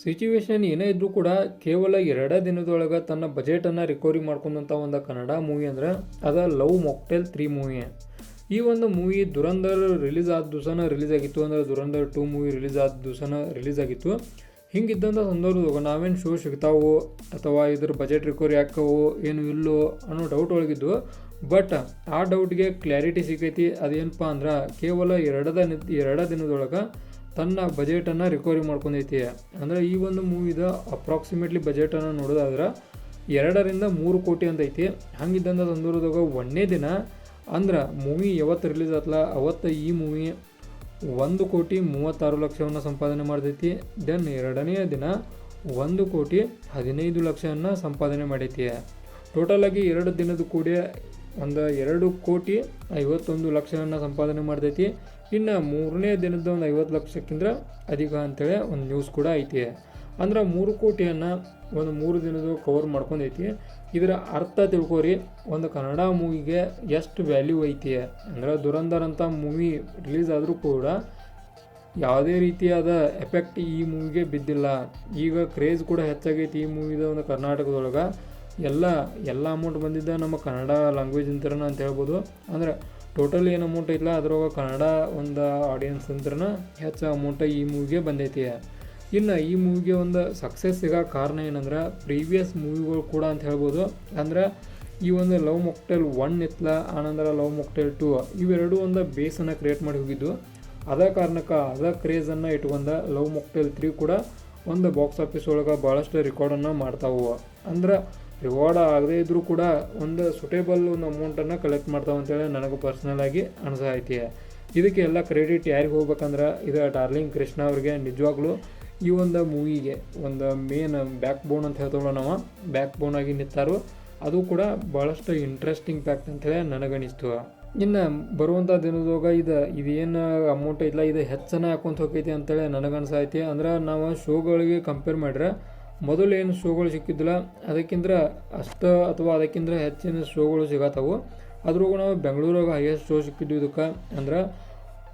Situation ಏನೇ ಇದ್ರೂ ಕೂಡ ಕೇವಲ 2 ದಿನದೊಳಗೆ ತನ್ನ ಬಜೆಟನ್ನು ರಿಕವರಿ ಮಾಡ್ಕೊಂಡಂಥ ಒಂದು ಕನ್ನಡ ಮೂವಿ ಅಂದ್ರೆ ಅದು ಲವ್ ಮಾಕ್ಟೇಲ್ 3 ಮೂವಿ. ಈ ಒಂದು ಮೂವಿ ದುರಂಧರ್ ರಿಲೀಸ್ ಆದ ದಿವಸನ ರಿಲೀಸ್ ಆಗಿತ್ತು, ಅಂದರೆ ದುರಂಧರ್ 2 ಮೂವಿ ರಿಲೀಸ್ ಆದ ದಿವಸನ ರಿಲೀಸ್ ಆಗಿತ್ತು. ಹಿಂಗಿದ್ದಂಥ ಸಂದರ್ಭದಾಗ ನಾವೇನು ಶೋ ಸಿಗ್ತಾವೋ ಅಥವಾ ಇದ್ರ ಬಜೆಟ್ ರಿಕವರಿ ಆಕ್ಕವೋ ಏನು ಇಲ್ಲೋ ಅನ್ನೋ ಡೌಟ್ ಒಳಗಿದ್ದು. ಬಟ್ ಆ ಡೌಟ್ಗೆ ಕ್ಲಾರಿಟಿ ಸಿಕ್ಕೈತಿ. ಅದೇನಪ್ಪ ಅಂದ್ರೆ ಕೇವಲ 2 ದಿನದೊಳಗೆ ತನ್ನ ಬಜೆಟನ್ನು ರಿಕವರಿ ಮಾಡ್ಕೊಂಡೈತಿ. ಅಂದರೆ ಈ ಒಂದು ಮೂವಿದ ಅಪ್ರಾಕ್ಸಿಮೇಟ್ಲಿ ಬಜೆಟನ್ನು ನೋಡೋದಾದ್ರೆ 2 ರಿಂದ 3 ಕೋಟಿ ಅಂತ ಐತಿ. ಹಂಗಿದ್ದಂಥ ಸಂದರ್ಭದಾಗ 1ನೇ ದಿನ ಅಂದ್ರೆ ಮೂವಿ ಯಾವತ್ತು ರಿಲೀಸ್ ಆತಲ್ಲ ಅವತ್ತು ಈ ಮೂವಿ 1,36,00,000 ಸಂಪಾದನೆ ಮಾಡ್ತೈತಿ. ದೆನ್ 2ನೇ ದಿನ 1,15,00,000 ಸಂಪಾದನೆ ಮಾಡೈತಿ. ಟೋಟಲಾಗಿ 2 ದಿನದ ಕೂಡಿ ಒಂದು 2,51,00,000 ಸಂಪಾದನೆ ಮಾಡ್ತೈತಿ. ಇನ್ನು 3ನೇ ದಿನದ ಒಂದು 50,00,000ಕ್ಕಿಂತ ಅಧಿಕ ಅಂತೇಳಿ ಒಂದು ನ್ಯೂಸ್ ಕೂಡ ಐತಿ. ಅಂದ್ರೆ 3 ಕೋಟಿಯನ್ನು ಒಂದು 3 ದಿನದ ಕವರ್ ಮಾಡ್ಕೊಂಡೈತಿ. ಇದರ ಅರ್ಥ ತಿಳ್ಕೊರಿ, ಒಂದು ಕನ್ನಡ ಮೂವಿಗೆ ಎಷ್ಟು ವ್ಯಾಲ್ಯೂ ಐತಿ. ಅಂದ್ರೆ ದುರಂಧರ್ ಅಂತ ಮೂವಿ ರಿಲೀಸ್ ಆದರೂ ಕೂಡ ಯಾವುದೇ ರೀತಿಯಾದ ಎಫೆಕ್ಟ್ ಈ ಮೂವಿಗೆ ಬಿದ್ದಿಲ್ಲ. ಈಗ ಕ್ರೇಜ್ ಕೂಡ ಹೆಚ್ಚಾಗೈತಿ ಈ ಮೂವಿದ. ಒಂದು ಕರ್ನಾಟಕದೊಳಗೆ ಎಲ್ಲ ಅಮೌಂಟ್ ಬಂದಿದ್ದ ನಮ್ಮ ಕನ್ನಡ ಲ್ಯಾಂಗ್ವೇಜ್ ಅಂತರನ ಅಂತ ಹೇಳ್ಬೋದು. ಅಂದರೆ ಟೋಟಲ್ ಏನು ಅಮೌಂಟ್ ಐತಲ್ಲ ಅದ್ರೊಳಗೆ ಕನ್ನಡ ಒಂದು ಆಡಿಯನ್ಸ್ ಅಂತರನ ಹೆಚ್ಚು ಅಮೌಂಟ್ ಈ ಮೂವಿಗೆ ಬಂದೈತಿ. ಇನ್ನು ಈ ಮೂವಿಗೆ ಒಂದು ಸಕ್ಸಸ್ ಸಿಗೋ ಕಾರಣ ಏನಂದ್ರೆ ಪ್ರೀವಿಯಸ್ ಮೂವಿಗಳು ಕೂಡ ಅಂತ ಹೇಳ್ಬೋದು. ಅಂದ್ರೆ ಈ ಒಂದು ಲವ್ ಮಾಕ್ಟೇಲ್ 1 ಇತ್ತಲ್ಲ, ಆನಂತರ ಲವ್ ಮಾಕ್ಟೇಲ್ 2 ಇವೆರಡೂ ಒಂದು ಬೇಸನ್ನು ಕ್ರಿಯೇಟ್ ಮಾಡಿ ಹೋಗಿದ್ದು. ಅದ ಕಾರಣಕ್ಕೆ ಅದ ಕ್ರೇಜನ್ನು ಇಟ್ಕೊಂಡು ಲವ್ ಮಾಕ್ಟೇಲ್ 3 ಕೂಡ ಒಂದು ಬಾಕ್ಸ್ ಆಫೀಸ್ ಒಳಗೆ ಭಾಳಷ್ಟು ರೆಕಾರ್ಡನ್ನು ಮಾಡ್ತಾವೆ. ಅಂದ್ರೆ ರಿವಾರ್ಡ್ ಆಗದೇ ಇದ್ದರೂ ಕೂಡ ಒಂದು ಸುಟೇಬಲ್ ಒಂದು ಅಮೌಂಟನ್ನು ಕಲೆಕ್ಟ್ ಮಾಡ್ತಾವೆ ಅಂತೇಳಿ ನನಗೆ ಪರ್ಸ್ನಲಾಗಿ ಅನಿಸೈತಿ. ಇದಕ್ಕೆ ಎಲ್ಲ ಕ್ರೆಡಿಟ್ ಯಾರಿಗೆ ಹೋಗ್ಬೇಕಂದ್ರೆ ಇದು ಡಾರ್ಲಿಂಗ್ ಕೃಷ್ಣ ಅವ್ರಿಗೆ. ನಿಜವಾಗ್ಲೂ ಈ ಒಂದು ಮೂವಿಗೆ ಒಂದು ಮೇನ್ ಬ್ಯಾಕ್ ಬೋನ್ ಅಂತ ಹೇಳ್ತೇವಲ್ಲ ನಾವು, ಬ್ಯಾಕ್ ಬೋನ್ ಆಗಿ ನಿಂತಾರು. ಅದು ಕೂಡ ಭಾಳಷ್ಟು ಇಂಟ್ರೆಸ್ಟಿಂಗ್ ಫ್ಯಾಕ್ಟ್ ಅಂತೇಳಿ ನನಗನಿಸ್ತು. ಇನ್ನು ಬರುವಂಥ ದಿನದಾಗ ಇದೇನು ಅಮೌಂಟ್ ಇಲ್ಲ ಇದು ಹೆಚ್ಚನ ಹಾಕೊಂತ ಹೋಗೈತಿ ಅಂತೇಳಿ ನನಗನ್ಸೈತಿ. ಅಂದ್ರೆ ನಾವು ಶೋಗಳಿಗೆ ಕಂಪೇರ್ ಮಾಡಿದ್ರೆ ಮೊದಲು ಏನು ಶೋಗಳು ಸಿಕ್ಕಿದ್ದಿಲ್ಲ ಅದಕ್ಕಿಂತ ಅಷ್ಟು ಅಥವಾ ಅದಕ್ಕಿಂತ ಹೆಚ್ಚಿನ ಶೋಗಳು ಸಿಗತ್ತವು. ಅದ್ರಾಗ ನಾವು ಬೆಂಗಳೂರಾಗ ಹೈಯೆಸ್ಟ್ ಶೋ ಸಿಕ್ಕಿದ್ವು ಇದಕ್ಕೆ. ಅಂದ್ರೆ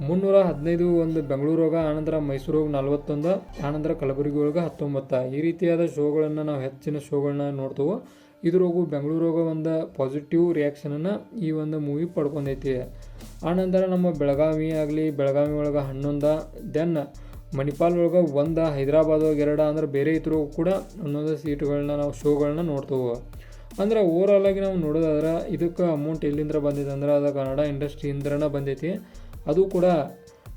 315 ಒಂದು ಬೆಂಗಳೂರಾಗ, ಆನಂತರ ಮೈಸೂರಾಗ 41, ಆನಂತರ ಕಲಬುರಗಿ ಒಳಗೆ 19. ಈ ರೀತಿಯಾದ ಶೋಗಳನ್ನು ನಾವು ಹೆಚ್ಚಿನ ಶೋಗಳನ್ನ ನೋಡ್ತೇವೆ. ಇದ್ರಾಗೂ ಬೆಂಗಳೂರಾಗ ಒಂದು ಪಾಸಿಟಿವ್ ರಿಯಾಕ್ಷನನ್ನು ಈ ಒಂದು ಮೂವಿ ಪಡ್ಕೊಂಡೈತಿ. ಆನಂತರ ನಮ್ಮ ಬೆಳಗಾವಿ ಆಗಲಿ, ಬೆಳಗಾವಿ ಒಳಗೆ 11, ದೆನ್ ಮಣಿಪಾಲ್ ಒಳಗೆ 1, ಹೈದರಾಬಾದ್ ಒಳಗೆ 2, ಅಂದ್ರೆ ಬೇರೆ ಇದ್ರೂ ಕೂಡ ಒಂದೊಂದು ಸೀಟುಗಳನ್ನ ನಾವು ಶೋಗಳನ್ನ ನೋಡ್ತೇವೆ. ಅಂದ್ರೆ ಓವರಾಲ್ ಆಗಿ ನಾವು ನೋಡೋದಾದ್ರೆ ಇದಕ್ಕೆ ಅಮೌಂಟ್ ಎಲ್ಲಿಂದ ಬಂದಿದೆ ಅಂದ್ರೆ ಅದು ಕನ್ನಡ ಇಂಡಸ್ಟ್ರಿಯಿಂದನೇ ಬಂದೈತಿ. ಅದು ಕೂಡ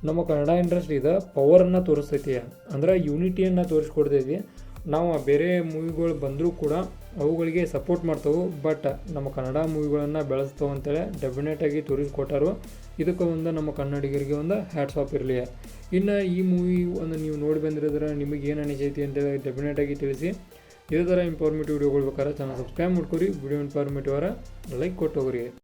ನಮ್ಮ ಕನ್ನಡ ಇಂಡಸ್ಟ್ರಿದ ಪವರನ್ನು ತೋರಿಸ್ತೈತಿ. ಅಂದ್ರೆ ಯೂನಿಟಿಯನ್ನು ತೋರಿಸ್ಕೊಡ್ತೈತಿ. ನಾವು ಬೇರೆ ಮೂವಿಗಳು ಬಂದರೂ ಕೂಡ ಅವುಗಳಿಗೆ ಸಪೋರ್ಟ್ ಮಾಡ್ತೇವೆ. ಬಟ್ ನಮ್ಮ ಕನ್ನಡ ಮೂವಿಗಳನ್ನು ಬೆಳೆಸ್ತವೆ ಅಂತೇಳಿ ಡೆಫಿನೆಟಾಗಿ ತೋರಿಸ್ಕೊಟ್ಟಾರು. ಇದಕ್ಕೆ ಒಂದು ನಮ್ಮ ಕನ್ನಡಿಗರಿಗೆ ಒಂದು ಹ್ಯಾಟ್ಸ್ ಆಫ್ ಇರಲಿ. ಇನ್ನು ಈ ಮೂವಿ ಒಂದು ನೀವು ನೋಡಿ ಬಂದಿರೋದ್ರೆ ನಿಮಗೆ ಏನು ಅನಿಸೈತಿ ಅಂತೇಳಿ ಡೆಫಿನೆಟಾಗಿ ತಿಳಿಸಿ. ಇದೇ ಥರ ಇನ್ಫಾರ್ಮೇಟಿವ್ ವಿಡಿಯೋಗಳು ಬೇಕಾದ್ರೆ ಚಾನಲ್ ಸಬ್ಸ್ಕ್ರೈಬ್ ಮಾಡ್ಕೊರಿ. ವಿಡಿಯೋ ಇನ್ಫಾರ್ಮೇಟಿವ್ ಲೈಕ್ ಕೊಟ್ಟು ಹೋಗ್ರಿ.